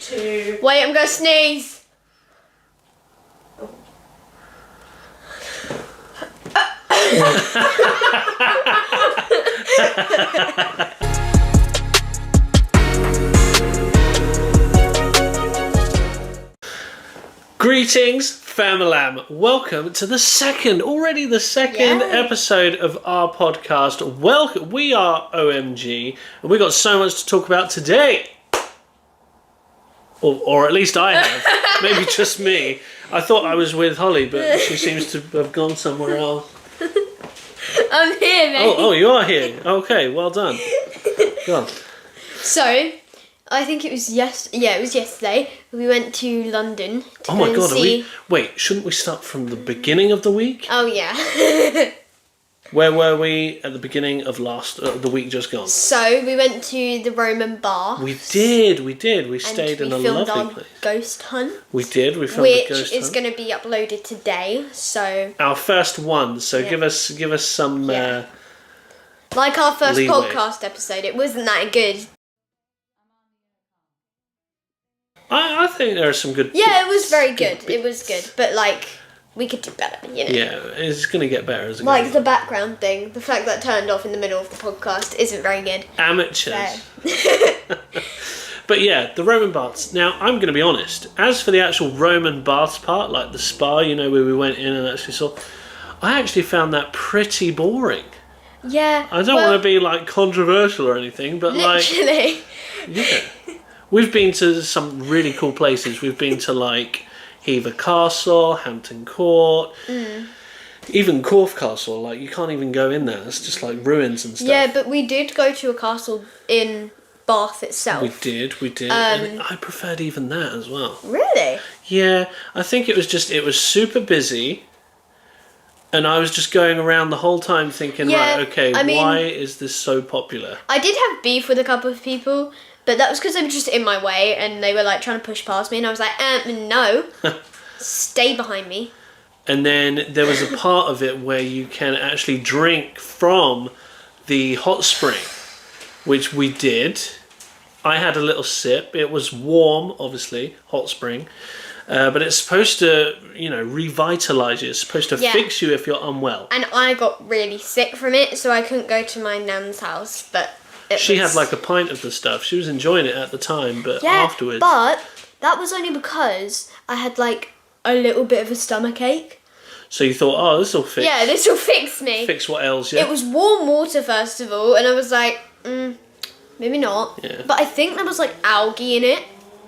2. Wait, I'm gonna sneeze. Greetings, fam-a-lam. Welcome to the second episode of our podcast. Welcome. We are OMG, and we got so much to talk about today. Or at least I have. Maybe just me. I thought I was with Holly, but she seems to have gone somewhere else. I'm here, mate. Oh, you are here. Okay, well done. Go on. So, I think it was yesterday. We went to London to Oh my go god, and see... Wait, shouldn't we start from the beginning of the week? Oh yeah. Where were we at the beginning of the week just gone? So, we went to the Roman bath. We did. We stayed in a lovely place. Ghost hunt. We filmed a ghost hunt. Which is going to be uploaded today, so... Our first one, so Yeah. give us some... Like our first leeway. podcast episode, it wasn't that good. I think there are some good... Yeah, it was very good good. It was good, but like, we could do better, you know? Yeah, it's going to get better as it Like goes. the background thing, the fact that it turned off in the middle of the podcast isn't very good. Amateurs. So. But yeah, the Roman baths. Now, I'm going to be honest. As for the actual Roman baths part, like the spa, you know, where we went in and actually saw... I actually found that pretty boring. Yeah. I don't want to be like controversial or anything, but literally. yeah. We've been to some really cool places. We've been to like Hever Castle, Hampton Court, even Corfe Castle. Like you can't even go in there. It's just like ruins and stuff. Yeah, but we did go to a castle in Bath itself. We did, and I preferred even that as well. Really? Yeah, I think it was super busy. And I was just going around the whole time thinking, Yeah, right, okay, I mean- why is this so popular? I did have beef with a couple of people, but that was because they were just in my way and they were like trying to push past me, and I was like, no, stay behind me. And then there was a part of it where you can actually drink from the hot spring, which we did. I had a little sip. It was warm, obviously, hot spring. But it's supposed to, revitalise you. It's supposed to fix you if you're unwell. And I got really sick from it, so I couldn't go to my nan's house, but... She had like a pint of the stuff. She was enjoying it at the time, but afterwards... but that was only because I had like a little bit of a stomach ache. So you thought, oh, this will fix... Yeah, this will fix me. Fix what ails you. It was warm water, first of all, and I was like, maybe not. Yeah. But I think there was like algae in it.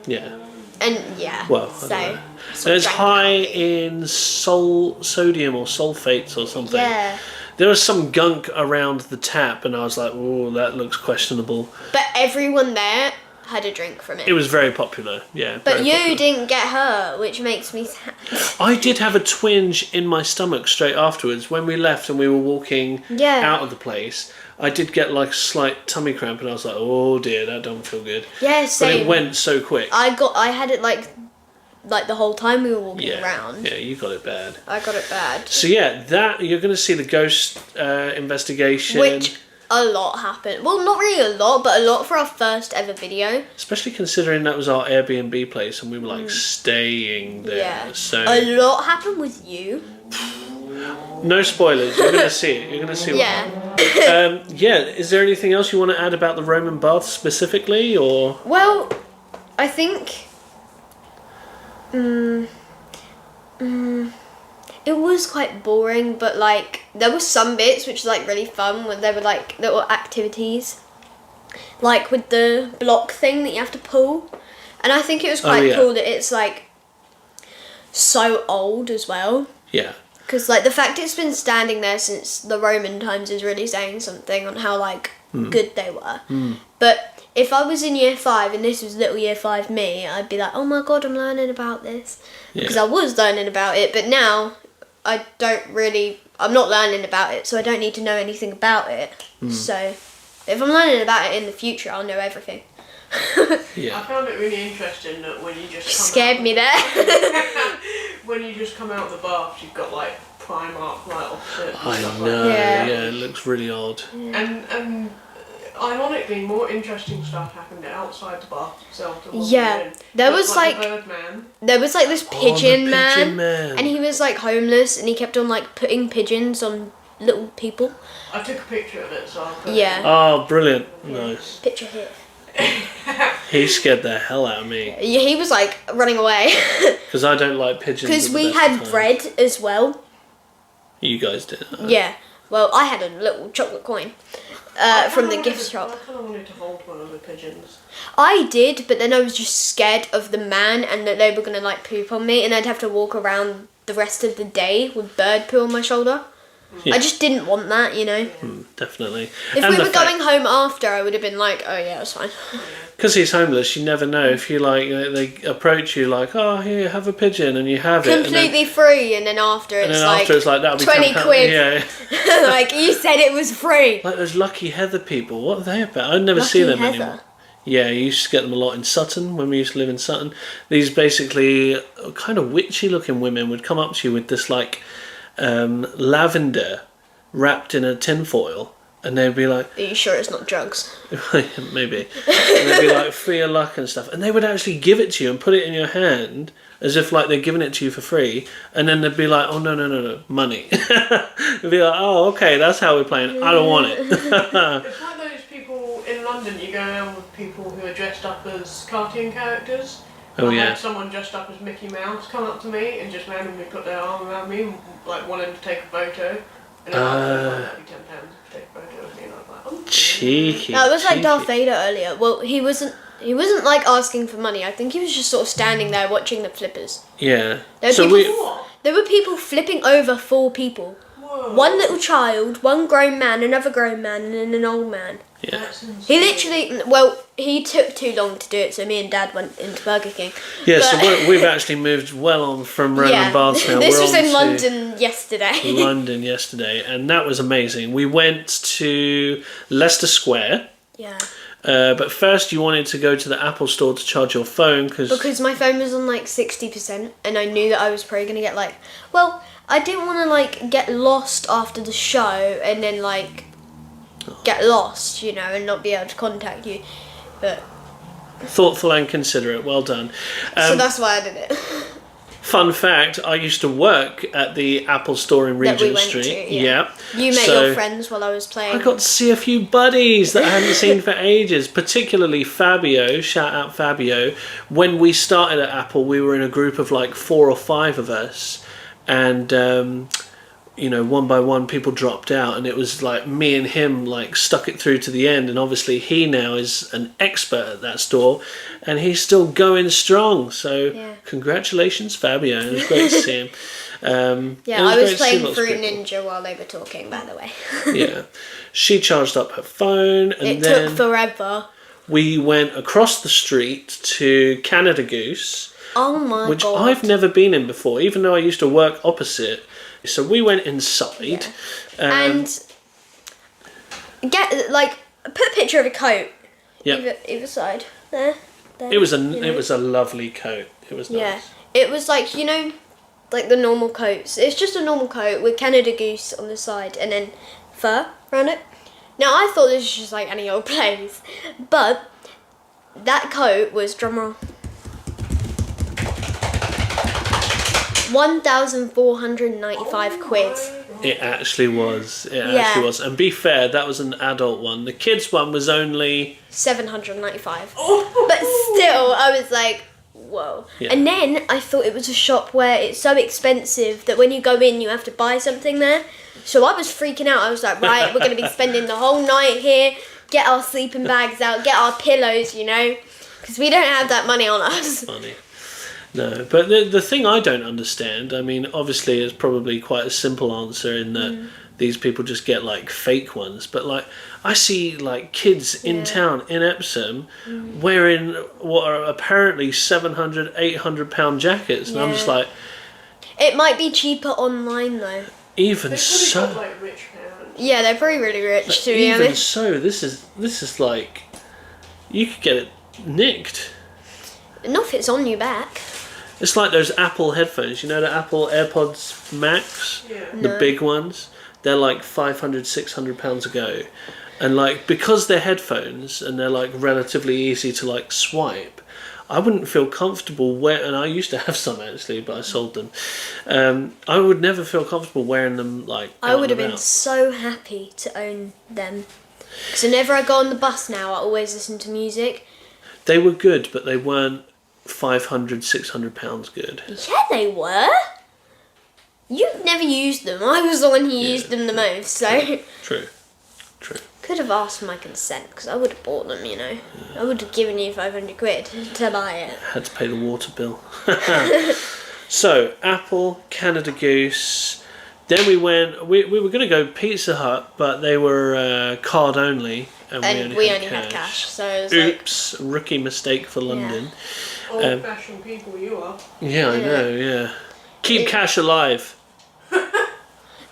Yeah. And yeah, Well, I don't know. There's high in sodium or sulfates or something. Yeah. There was some gunk around the tap, and I was like, oh, that looks questionable. But everyone there had a drink from it. It was very popular, yeah. But you didn't get hurt, which makes me sad. I did have a twinge in my stomach straight afterwards. When we left and we were walking out of the place, I did get like a slight tummy cramp, and I was like, oh dear, that don't feel good. Yeah, same. But it went so quick. I had it like the whole time we were walking Yeah, around. yeah, you got it bad. I got it bad. So yeah, that you're going to see the ghost investigation. Which a lot happened. Well, not really a lot, but a lot for our first ever video. Especially considering that was our Airbnb place and we were like staying there. Yeah. So a lot happened with you. no spoilers. You're going to see it. You're going to see what happened. Yeah. Is there anything else you want to add about the Roman baths specifically, or? Well, I think. It was quite boring, but like there were some bits which were like really fun when there were like little activities, like with the block thing that you have to pull, and I think it was quite cool that it's like so old as well. Yeah. Because like the fact it's been standing there since the Roman times is really saying something on how like good they were. But if I was in year 5 and this was little year 5 me, I'd be like, oh my god, I'm learning about this. Because I was learning about it, but now I'm not learning about it, so I don't need to know anything about it. So if I'm learning about it in the future, I'll know everything. Yeah. I found it really interesting that when you just Scared me there. when you just come out of the bath, you've got like Primark right opposite. I and stuff know. Yeah. Yeah, it looks really odd. And ironically, more interesting stuff happened outside the bath itself than what Yeah. we were in. There But, was the like Birdman. there was like this Oh, the pigeon man, pigeon man. and he was like homeless, and he kept on like putting pigeons on little people. I took a picture of it, so I'll put Yeah. Oh, brilliant. Nice. Picture here. He scared the hell out of me. Yeah, he was like running away Because I don't like pigeons. because at the we best had of times. bread as well. You guys did. Yeah. Well, I had a little chocolate coin from the gift shop. I kind of wanted to hold one of the pigeons. I did, but then I was just scared of the man and that they were gonna like poop on me, and I'd have to walk around the rest of the day with bird poo on my shoulder. Yeah. I just didn't want that, you know. Definitely. If we were going home after, I would have been like, oh yeah, it's fine. Because he's homeless, you never know if you like. They approach you like, oh, here, have a pigeon, and you have it. Completely free, and then after And it's then like, after it's like that'll be 20 £10. quid. Yeah. Like, you said it was free. Like those Lucky Heather people. What are they about? I never see Lucky them Heather. anymore. Yeah, you used to get them a lot in Sutton when we used to live in Sutton. These basically kind of witchy looking women would come up to you with this like lavender wrapped in a tinfoil, and they'd be like, Are you sure it's not drugs? maybe. And they'd be like, for your luck and stuff. And they would actually give it to you and put it in your hand as if like they're giving it to you for free. And then they'd be like, oh, no, money. They'd be like, oh, okay, that's how we're playing. I don't want it. It's like those people in London, you go around with people who are dressed up as cartoon characters. Oh, I yeah. had someone dressed up as Mickey Mouse come up to me and just randomly put their arm around me, like wanting to take a photo. And then that'd be £10 to take a photo of me, and I was like, oh. Cheeky. No, it was like cheeky. Darth Vader earlier. Well, he wasn't like asking for money. I think he was just sort of standing there watching the flippers. Yeah. There were, So people, there were people flipping over 4 people. Whoa. One little child, one grown man, another grown man, and then an old man. Yeah. That's insane. He literally, well, he took too long to do it, so me and Dad went into Burger King. Yeah, But- so we've actually moved well on from Roman baths now. This We're was on in to London yesterday. London yesterday, and that was amazing. We went to Leicester Square, Yeah. but first you wanted to go to the Apple store to charge your phone Because my phone was on like 60%, and I knew that I was probably going to get like, well, I didn't want to like get lost after the show and then like get lost, you know, and not be able to contact you. But thoughtful and considerate. Well done. so that's why I did it. Fun fact: I used to work at the Apple store in That we Regent went Street. to, yeah. You met So your friends while I was playing. I got to see a few buddies that I hadn't seen for ages, particularly Fabio. Shout out Fabio. When we started at Apple, we were in a group of like 4 or 5 of us, and you know, one by one people dropped out, and it was like me and him like stuck it through to the end. And obviously he now is an expert at that store, and he's still going strong. So Yeah. congratulations, Fabio. It was great to see him. Yeah, it I great was to see playing lots of Fruit people. Ninja while they were talking, by the way. Yeah, she charged up her phone, and It then took forever. we went across the street to Canada Goose, Oh my which god. I've never been in before, even though I used to work opposite. So we went inside. And get like put a picture of a coat. Yeah. Either side. There. It was you know. it was a lovely coat. It was nice. Yeah. It was like, you know, like the normal coats. It's just a normal coat with Canada Goose on the side and then fur around it. Now I thought this was just like any old place, but that coat was, drumroll, 1,495 quid. It actually was. It Yeah. actually was. And be fair, that was an adult one. The kids one was only 795. But still, I was like, whoa. Yeah. And then I thought it was a shop where it's so expensive that when you go in, you have to buy something there. So I was freaking out. I was like, right, we're going to be spending the whole night here. Get our sleeping bags out. Get our pillows, you know. Because we don't have that money on us. funny. No, but the thing I don't understand, I mean, obviously it's probably quite a simple answer in that these people just get like fake ones, but like I see like kids in town in Epsom wearing what are apparently 700, 800 pound jackets, and I'm just Yeah. like, It might be cheaper online, though. even They've so, probably got like rich parents. Yeah, they're probably really rich, to be even honest. so, this is like, you could get it nicked. Not if it's on your back. It's like those Apple headphones, you know, the Apple AirPods Max, Yeah. the No. big ones. they're like £500-600 a go. And like, because they're headphones and they're like relatively easy to like swipe, I wouldn't feel comfortable and I used to have some actually, but I sold them. I would never feel comfortable wearing them like I would have out and been about. so happy to own them. Because whenever I go on the bus now, I always listen to music. They were good, but they weren't £500-600 good. Yeah, they were. You've never used them. I was the one who used them the most, so... True. Could have asked for my consent, because I would have bought them, you know. I would have given you 500 quid to buy it. Had to pay the water bill. So, Apple, Canada Goose. Then we went... We were going to go Pizza Hut, but they were card only. And we only had cash, so it was Oops, rookie mistake for London. Old-fashioned people you are. Yeah, I know, yeah. Keep cash alive.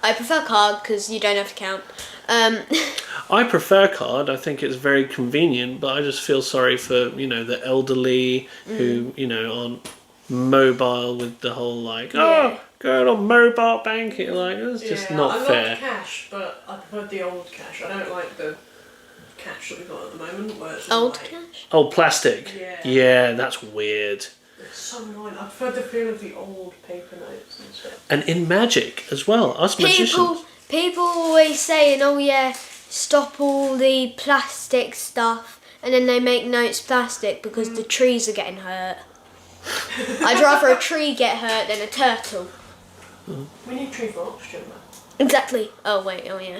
I prefer card, because you don't have to count. I prefer card. I think it's very convenient, but I just feel sorry for, the elderly who, aren't mobile with the whole like, go on mobile banking. Like, it's just not fair. I like cash, but I prefer the old cash. I don't like the cash that we've got at the moment. Where it's Old like, cash? Oh, plastic. Yeah, that's weird. it's so annoying. I prefer the feel of the old paper notes and stuff. And in Magic as well, us magicians. People always saying, oh yeah, stop all the plastic stuff, and then they make notes plastic because the trees are getting hurt. I'd rather a tree get hurt than a turtle. We need tree for oxygen, man. Exactly. Oh yeah.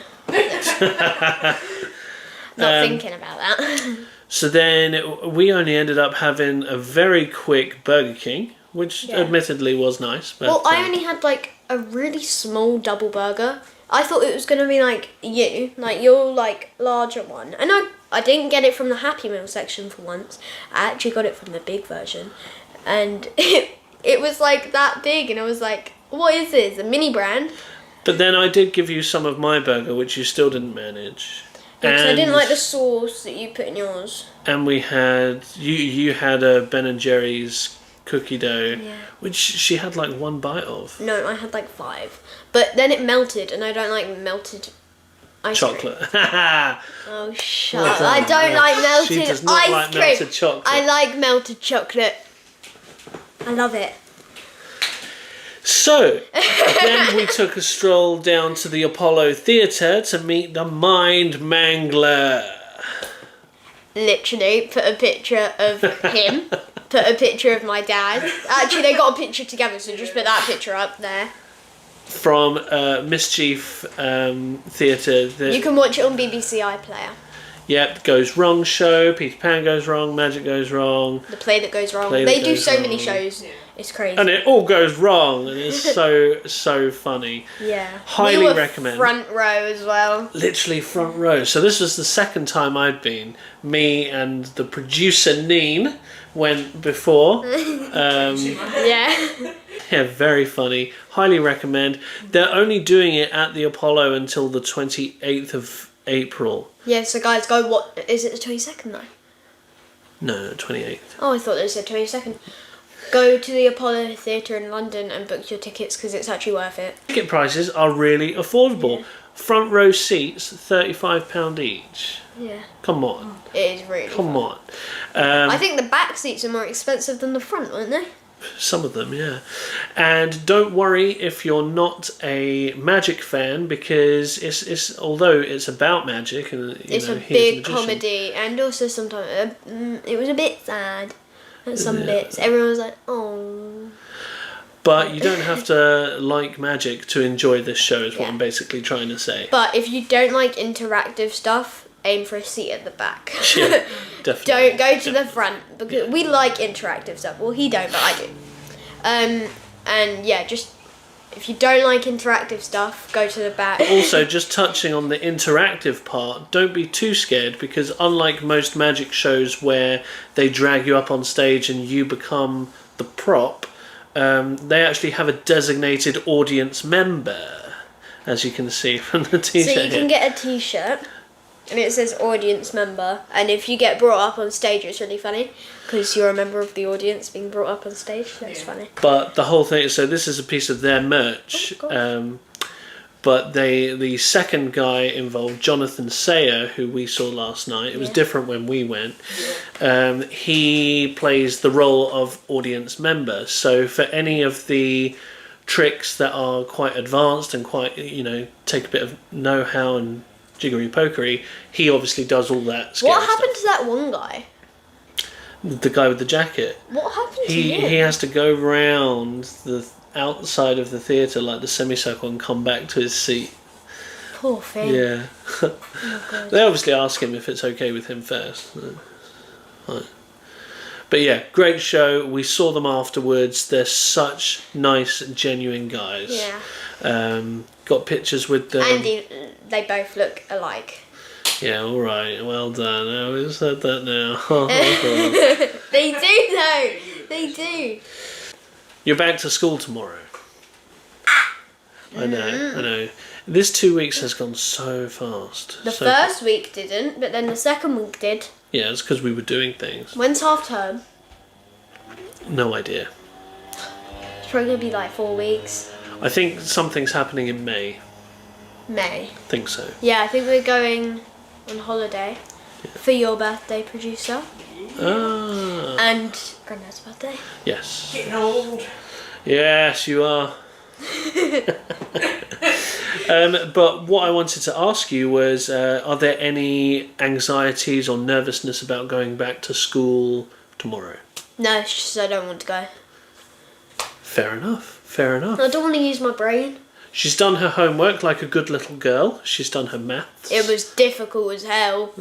Not thinking about that. So then we only ended up having a very quick Burger King, which admittedly was nice. But, Well, I only had like a really small double burger. I thought it was going to be like your like larger one. And I didn't get it from the Happy Meal section for once. I actually got it from the big version. And it was like that big, and I was like, what is this, a mini brand? But then I did give you some of my burger, which you still didn't manage. Because I didn't like the sauce that you put in yours. And we had, you had a Ben & Jerry's cookie dough, which she had like one bite of. No, I had like 5. But then it melted, and I don't like melted ice Chocolate. cream. Oh, shut Well up. done. I don't like melted She does not ice like cream. melted chocolate. I like melted chocolate. I love it. So, then we took a stroll down to the Apollo Theatre to meet the Mind Mangler. Literally, put a picture of him, put a picture of my dad. Actually, they got a picture together, so just put that picture up there. From Mischief Theatre. You can watch it on BBC iPlayer. Yep, Goes Wrong show, Peter Pan goes wrong, Magic goes wrong. The Play That Goes Wrong. Play They That do Goes so many Wrong. shows. Yeah. It's crazy. And it all goes wrong, and it's so funny. Yeah. Highly we were recommend. Front row as well. Literally front row. So this was the second time I'd been. Me and the producer Neen went before. Yeah. Yeah, very funny. Highly recommend. They're only doing it at the Apollo until the 28th of April. Yeah, so guys, go what is it the 22nd though? No, 28th. Oh, I thought they said 22nd. Go to the Apollo Theatre in London and book your tickets because it's actually worth it. Ticket prices are really affordable. Yeah. Front row seats, £35 each. Yeah. Come on. It is really Come fun. on. I think the back seats are more expensive than the front, weren't they? Some of them, yeah. And don't worry if you're not a Magic fan, because it's although it's about magic and It's a big comedy, and also sometimes it was a bit sad at some bits. Everyone was like, oh. But you don't have to like magic to enjoy this show, is what Yeah. I'm basically trying to say. But if you don't like interactive stuff, aim for a seat at the back. Yeah, definitely. Don't go to the front, because we like interactive stuff. Well, he don't, but I do. And yeah, just if you don't like interactive stuff, go to the back. Also, just touching on the interactive part, don't be too scared, because unlike most magic shows where they drag you up on stage and you become the prop, they actually have a designated audience member, as you can see from the t-shirt. So you can get a t-shirt, and it says audience member, and if you get brought up on stage, it's really funny, because you're a member of the audience being brought up on stage, so it's funny. But the whole thing, so this is a piece of their merch. Oh, But the second guy involved, Jonathan Sayer, who we saw last night. It was different when we went. He plays the role of audience member. So for any of the tricks that are quite advanced and quite, take a bit of know-how and jiggery-pokery, he obviously does all that scary What happened stuff. to that one guy? The guy with the jacket. What happened to him? He has to go round the outside of the theatre, like the semicircle, and come back to his seat. Poor thing. Yeah. Oh, God. They obviously ask him if it's okay with him first. Right. But yeah, great show. We saw them afterwards. They're such nice, genuine guys. Yeah. Got pictures with them. And they both look alike. Yeah, all right. Well done. I always said that now. They do though. They do. You're back to school tomorrow. I know. This 2 weeks has gone so fast. The so first week didn't, but then the second week did. Yeah, it's because we were doing things. When's half term? No idea. It's probably gonna be like 4 weeks. I think something's happening in May. May. Think so. Yeah, I think we're going on holiday for your birthday, producer. Ah. And Granddad's birthday. Yes. Getting old. Yes, you are. But what I wanted to ask you was, are there any anxieties or nervousness about going back to school tomorrow? No, it's just I don't want to go. Fair enough. Fair enough. I don't want to use my brain. She's done her homework like a good little girl. She's done her maths. It was difficult as hell.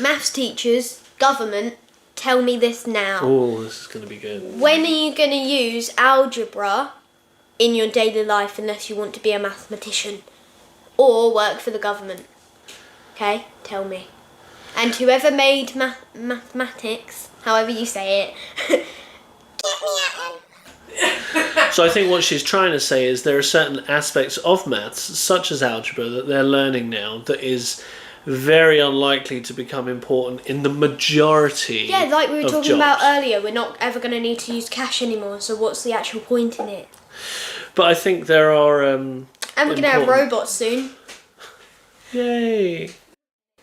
Maths teachers, government, tell me this now. Oh, this is going to be good. When are you going to use algebra in your daily life unless you want to be a mathematician or work for the government? Okay, tell me. And whoever made mathematics, however you say it, get me at them. So I think what she's trying to say is there are certain aspects of maths, such as algebra, that they're learning now that is very unlikely to become important in the majority. Yeah, like we were of talking about jobs. earlier, we're not ever going to need to use cash anymore, so what's the actual point in it? But I think there are... And we're going to have robots soon. Yay.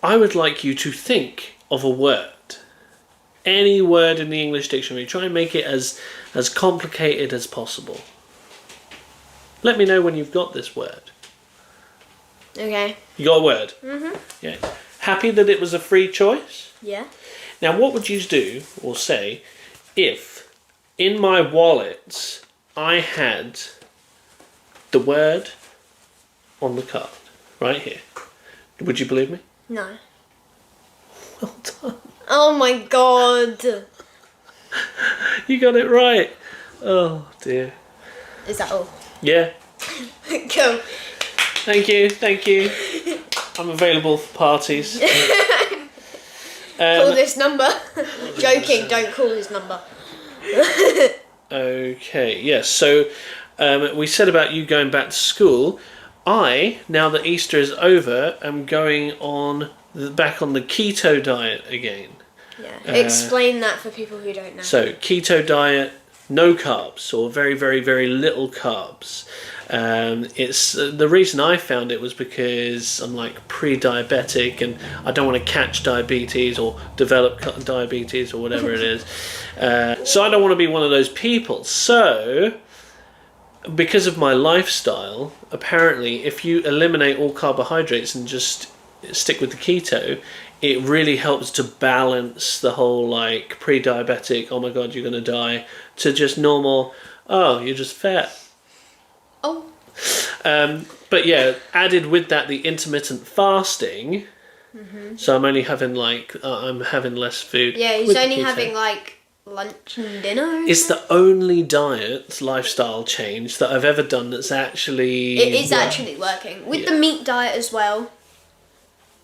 I would like you to think of a word. Any word in the English dictionary. Try and make it as complicated as possible. Let me know when you've got this word. Okay. You got a word? Mhm. Yeah. Happy that it was a free choice? Yeah. Now, what would you do or say if in my wallet I had the word on the card right here? Would you believe me? No. Well done. Oh my god. You got it right. Oh dear. Is that all? Yeah. Cool. Thank you. I'm available for parties. Call this number. Joking, don't call this number. Okay, yes. So we said about you going back to school. I, now that Easter is over, am going back on the keto diet again. Yeah. Explain that for people who don't know. So keto diet, no carbs or very, very, very little carbs. It's the reason I found it was because I'm like pre-diabetic and I don't want to catch diabetes or develop diabetes or whatever it is. So I don't want to be one of those people. So because of my lifestyle, apparently if you eliminate all carbohydrates and just stick with the keto, it really helps to balance the whole like pre-diabetic, oh my god you're gonna die, to just normal, oh you're just fat. Oh. But yeah, added with that the intermittent fasting. Mm-hmm. So I'm only having I'm having less food. Yeah, he's with the only keto. having like lunch and dinner. It's the only lifestyle change that I've ever done that's actually... It is actually working. With the meat diet as well.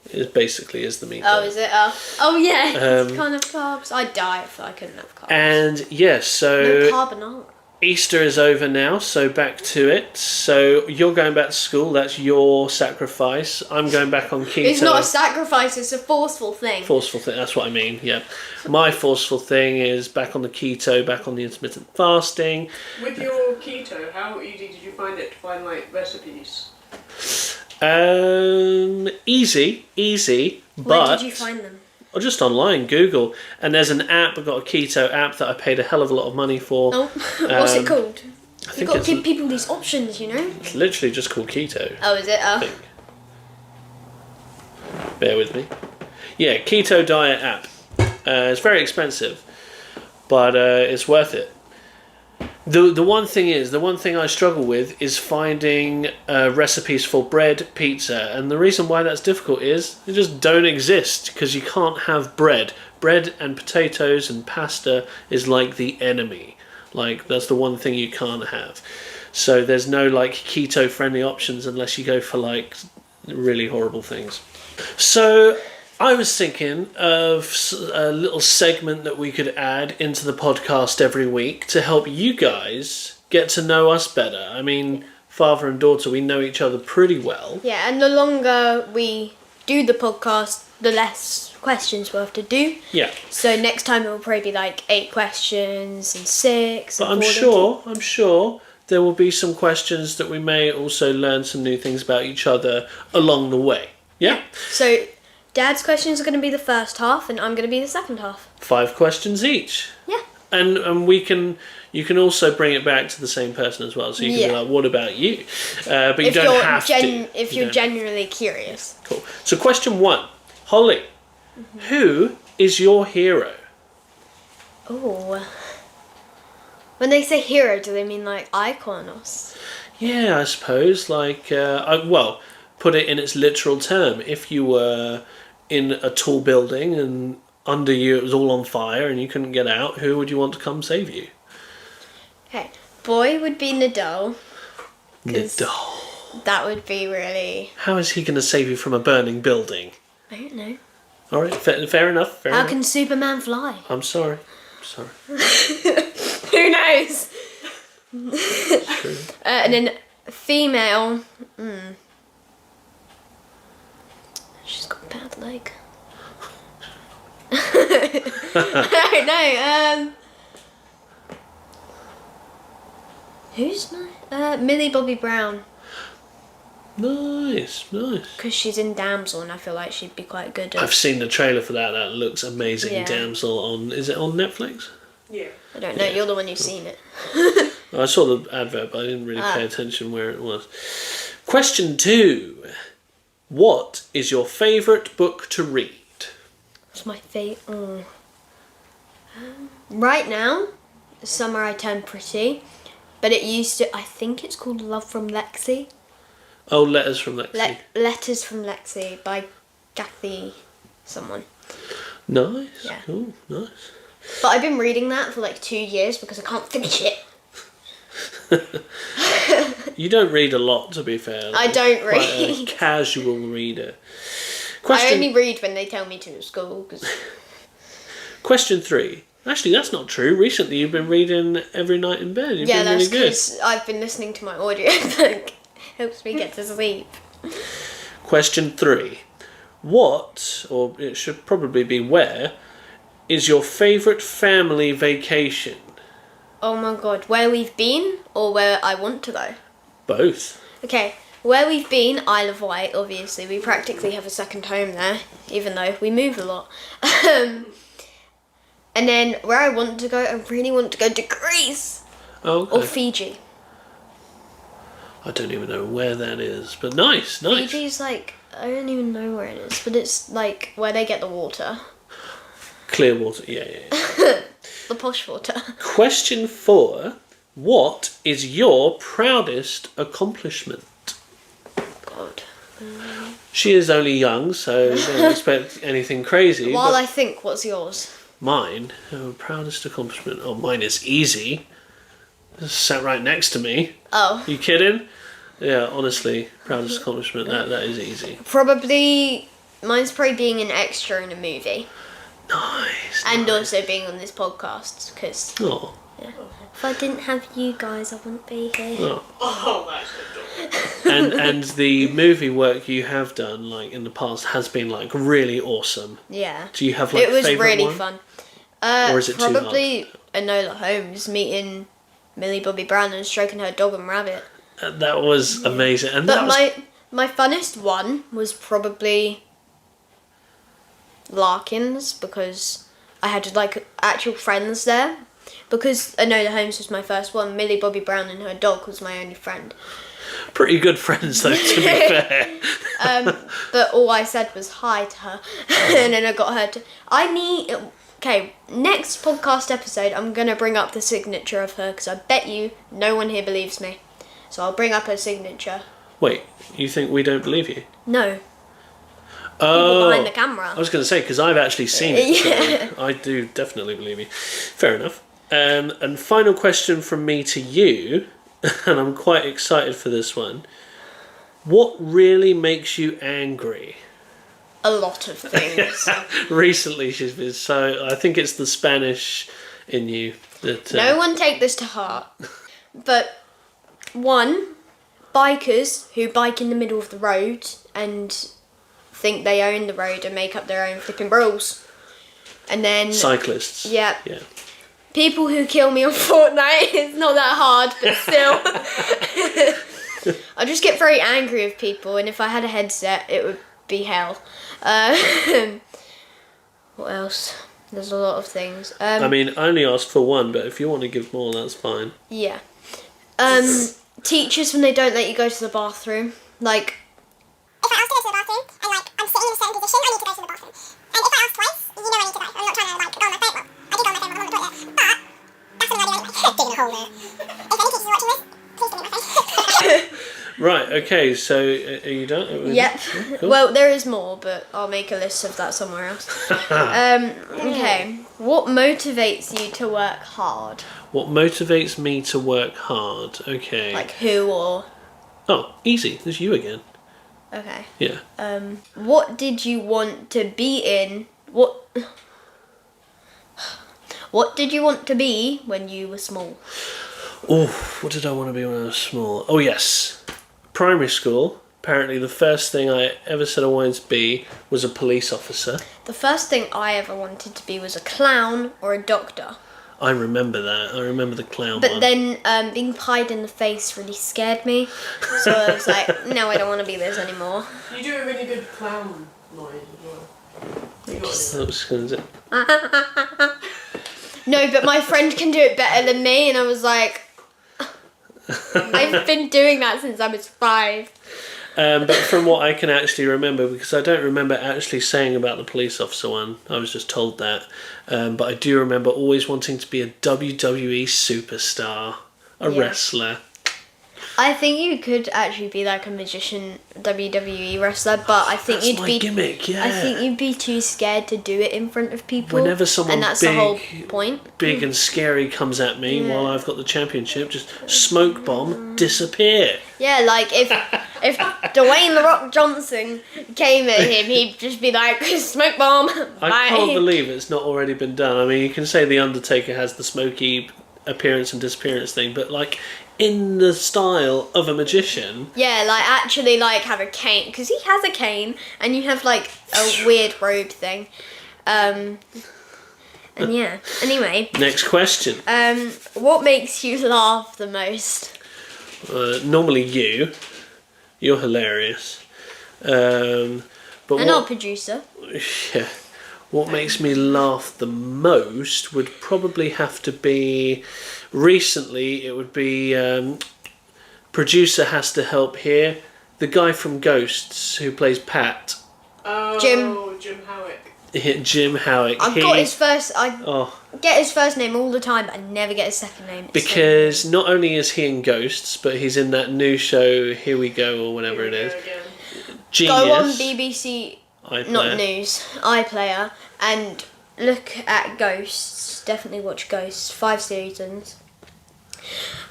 It basically is the meat Oh, diet. is it? Oh yeah, it's kind of carbs. I'd die if I couldn't have carbs. And yes, so no carbonara. Easter is over now, so back to it. So you're going back to school, that's your sacrifice. I'm going back on keto. It's not a sacrifice, it's a forceful thing. Forceful thing, that's what I mean, yeah. My forceful thing is back on the keto, back on the intermittent fasting. With your keto, how easy did you find it to find like recipes? Easy, Where but did you find them? or just online, Google, and there's an app. I've got a keto app that I paid a hell of a lot of money for. Oh, what's it called? I You've think got to it's give people these options, you know? It's literally just called keto. Oh, is it? I Oh. think. Bear with me. Yeah, keto diet app. It's very expensive, but it's worth it. The one thing I struggle with is finding recipes for bread, pizza, and the reason why that's difficult is they just don't exist because you can't have bread. Bread and potatoes and pasta is like the enemy. Like that's the one thing you can't have. So there's no like keto friendly options unless you go for like really horrible things. So I was thinking of a little segment that we could add into the podcast every week to help you guys get to know us better. I mean, father and daughter, we know each other pretty well. Yeah, and the longer we do the podcast, the less questions we'll have to do. Yeah. So next time it will probably be like 8 questions and 6. But and I'm sure there will be some questions that we may also learn some new things about each other along the way. Yeah? So Dad's questions are going to be the first half, and I'm going to be the second half. 5 questions each. Yeah. And you can also bring it back to the same person as well. So you can be like, what about you? But you don't have to. If you're genuinely curious. Cool. So question 1. Holly, who is your hero? Oh. When they say hero, do they mean like iconos? Yeah, I suppose. Like, well, put it in its literal term. If you were in a tall building and under you it was all on fire and you couldn't get out, who would you want to come save you? Okay. Boy would be Nadal. 'Cause Nadal. That would be really... How is he going to save you from a burning building? I don't know. All right, fair enough. Fair How enough. can Superman fly? I'm sorry. Who knows? True. And then female... She's got a bad leg. I don't know. Who's nice? Millie Bobby Brown. Nice. Because she's in Damsel, and I feel like she'd be quite good at... I've seen the trailer for that. That looks amazing. Yeah. Damsel on... Is it on Netflix? Yeah. I don't know, you're the one who's seen it. I saw the advert, but I didn't really pay attention where it was. Question 2. What is your favourite book to read? What's my favourite? Right now, Summer I Turned Pretty, but it used to... I think it's called Love from Lexi. Oh, Letters from Lexi. Letters from Lexi by Kathy someone. Nice. Yeah. Cool. Nice. But I've been reading that for like 2 years because I can't finish it. You don't read a lot, to be fair. I don't Quite a read. casual reader. I only read when they tell me to at school. Question 3. Actually, that's not true. Recently, you've been reading every night in bed. You've been really good. Because I've been listening to my audio that helps me get to sleep. Question 3. What, or it should probably be where, is your favourite family vacation? Oh my god, where we've been or where I want to go? Both. Okay, where we've been, Isle of Wight, obviously. We practically have a second home there, even though we move a lot. And then where I want to go, I really want to go to Greece. Oh, okay. Or Fiji. I don't even know where that is, but nice. Fiji's like, I don't even know where it is, but it's like where they get the water. Clear water, yeah. The posh water. Question 4. What is your proudest accomplishment? God. She is only young, so don't expect anything crazy. While but I think, what's yours? mine, proudest accomplishment. Oh, mine is easy. It's sat right next to me. Oh. You kidding? Yeah, honestly, proudest accomplishment. That is easy. Mine's probably being an extra in a movie. Nice. And also being on this podcast, because Oh. if I didn't have you guys, I wouldn't be here. Oh. Oh, that's adorable. And the movie work you have done, like in the past, has been like really awesome. Yeah. Do you have like It was favourite really one? fun. Or is it too probably Enola Holmes meeting Millie Bobby Brown and stroking her dog and rabbit. That was amazing. And But that was... my funnest one was probably Larkins, because I had like actual friends there. Because I know the Holmes was my first one. Millie Bobby Brown and her dog was my only friend. Pretty good friends, though, to be fair. But all I said was hi to her, and then I got her to. Okay, next podcast episode, I'm gonna bring up the signature of her, because I bet you no one here believes me. So I'll bring up her signature. Wait, you think we don't believe you? No. Oh, People behind the camera. I was going to say, because I've actually seen it, Yeah. so I do definitely believe you. Fair enough. And final question from me to you, and I'm quite excited for this one. What really makes you angry? A lot of things. Recently, she's been so... I think it's the Spanish in you that... No one take this to heart. But, one, bikers who bike in the middle of the road and think they own the road and make up their own flipping rules. And then... Cyclists. Yeah. Yeah. People who kill me on Fortnite. It's not that hard, but still. I just get very angry with people, and if I had a headset, it would be hell. What else? There's a lot of things. I mean, I only asked for one, but if you want to give more, that's fine. Yeah. Teachers when they don't let you go to the bathroom. Like, if I ask to go to the bathroom and like I'm sitting in a certain position, I need to go to the bathroom. And if I ask twice, you know I need to go. I'm not trying to like go on my phone. Well, I did go on my phone when I was on the toilet, but that's something I do anyway. Digging a hole there. If any teachers are watching this, please give me my face. Right, okay, so are you done? yep. Cool. Well, there is more, but I'll make a list of that somewhere else. Okay. What motivates you to work hard? What motivates me to work hard? Okay. Like who or... Oh, easy. There's you again. Okay. Yeah. What did you want to be in? What did you want to be when you were small? Oh, what did I want to be when I was small? Oh, yes. Primary school. Apparently the first thing I ever said I wanted to be was a police officer. The first thing I ever wanted to be was a clown or a doctor. I remember that. I remember the clown But one. then being pied in the face really scared me. So I was like, no, I don't want to be this anymore. You do a really good clown noise as well. You got it. That was good, is it? No, but my friend can do it better than me, and I was like, I've been doing that since I was 5. But from what I can actually remember, because I don't remember actually saying about the police officer one, I was just told that. But I do remember always wanting to be a WWE superstar, a wrestler. I think you could actually be like a magician WWE wrestler, but I think That's you'd my be gimmick, yeah. I think you'd be too scared to do it in front of people. Whenever someone and that's big, the whole point. big and scary comes at me while I've got the championship, just smoke bomb, disappear. Yeah, like if Dwayne The Rock Johnson came at him, he'd just be like, smoke bomb. I bye." can't believe it's not already been done. I mean, you can say The Undertaker has the smoky appearance and disappearance thing, but like in the style of a magician. Yeah, like actually like have a cane, because he has a cane, and you have like a weird robe thing. And yeah, anyway. Next question. What makes you laugh the most? Normally you're hilarious. But And our producer. Yeah. What makes me laugh the most would probably have to be... Recently, it would be... producer has to help here. The guy from Ghosts who plays Pat. Oh, Jim Howick. Jim Howick. I got his first... Oh, get his first name all the time, but I never get his second name. It's because not only is he in Ghosts, but he's in that new show, Here We Go, or whatever it is. Genius. Go on BBC... iPlayer. Not news, iPlayer, and look at Ghosts. Definitely watch Ghosts. 5 seasons.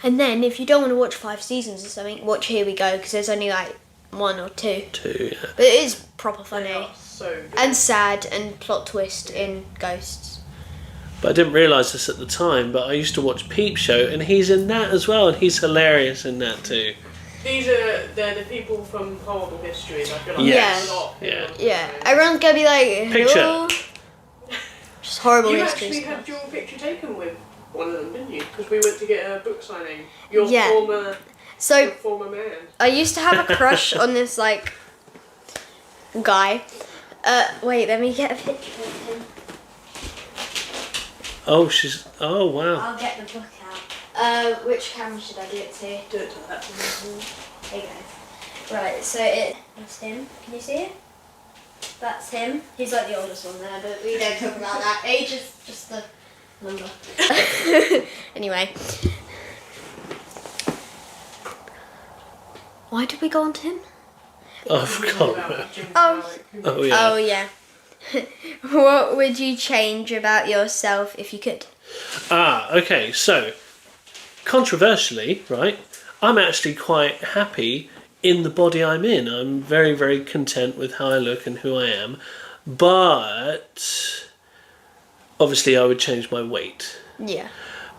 And then, if you don't want to watch 5 seasons or something, watch Here We Go, because there's only like 1 or 2. 2, yeah. But it is proper funny. They are so good. And sad, and plot twist in Ghosts. But I didn't realise this at the time, but I used to watch Peep Show, and he's in that as well, and he's hilarious in that too. They're the people from Horrible Histories. I feel like Yes. there's a lot of people Yeah. on Yeah, there. everyone's gonna be like, Picture. "Hello?" Just horrible You history actually stuff. had your picture taken with one of them, didn't you? Because we went to get a book signing. Your Yeah. former So Former man. I used to have a crush on this like guy. Wait, let me get a picture of him. Oh, oh, wow. I'll get the book out. Which camera should I do it to? Do it to that one. There you go. Right, so that's him. Can you see it? That's him. He's like the oldest one there, but we don't talk about that. Age is just the number. Anyway. Why did we go on to him? Oh, I forgot. Oh, yeah. Oh, yeah. What would you change about yourself if you could? Okay, so, controversially, right, I'm actually quite happy in the body I'm in. I'm very, very content with how I look and who I am. But, obviously, I would change my weight. Yeah.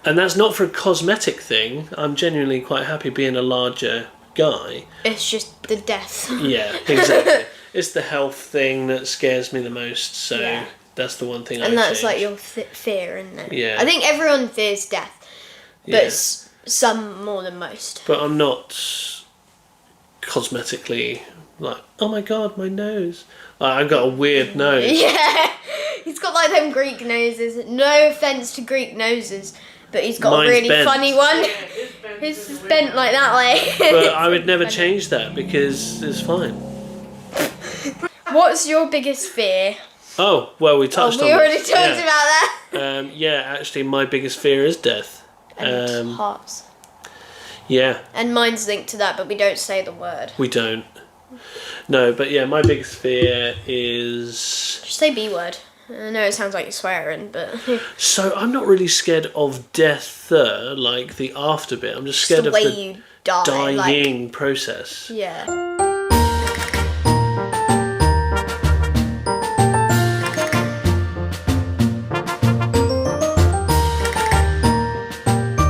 And that's not for a cosmetic thing. I'm genuinely quite happy being a larger guy. It's just the death. Yeah, exactly. It's the health thing that scares me the most, so Yeah. that's the one thing I And that's change. like your fear, isn't it? Yeah. I think everyone fears death, but Yeah. some more than most. But I'm not cosmetically like, oh my god, my nose. I've got a weird nose. Yeah, he's got like them Greek noses. No offense to Greek noses, but he's got Mine's a really bent. funny one. Yeah, it's His is bent like that way. But I would never change that because it's fine. What's your biggest fear? Oh, well, we touched on we already this. talked Yeah. about that. Yeah, actually, my biggest fear is death. And hearts. Yeah, And mine's linked to that, but we don't say the word. we don't. No, but yeah, my biggest fear is... Just say B word. I know it sounds like you're swearing, but So I'm not really scared of death, like the after bit. I'm just scared the of way the you die. dying process. Like, yeah.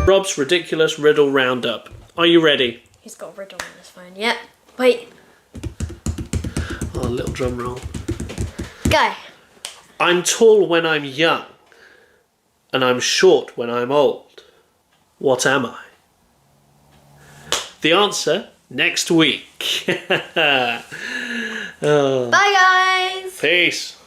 Rob's ridiculous riddle roundup. Are you ready? He's got a riddle on his phone. Yep. Wait. Oh, a little drum roll. Go. I'm tall when I'm young, and I'm short when I'm old. What am I? The answer next week. Bye, guys. Peace.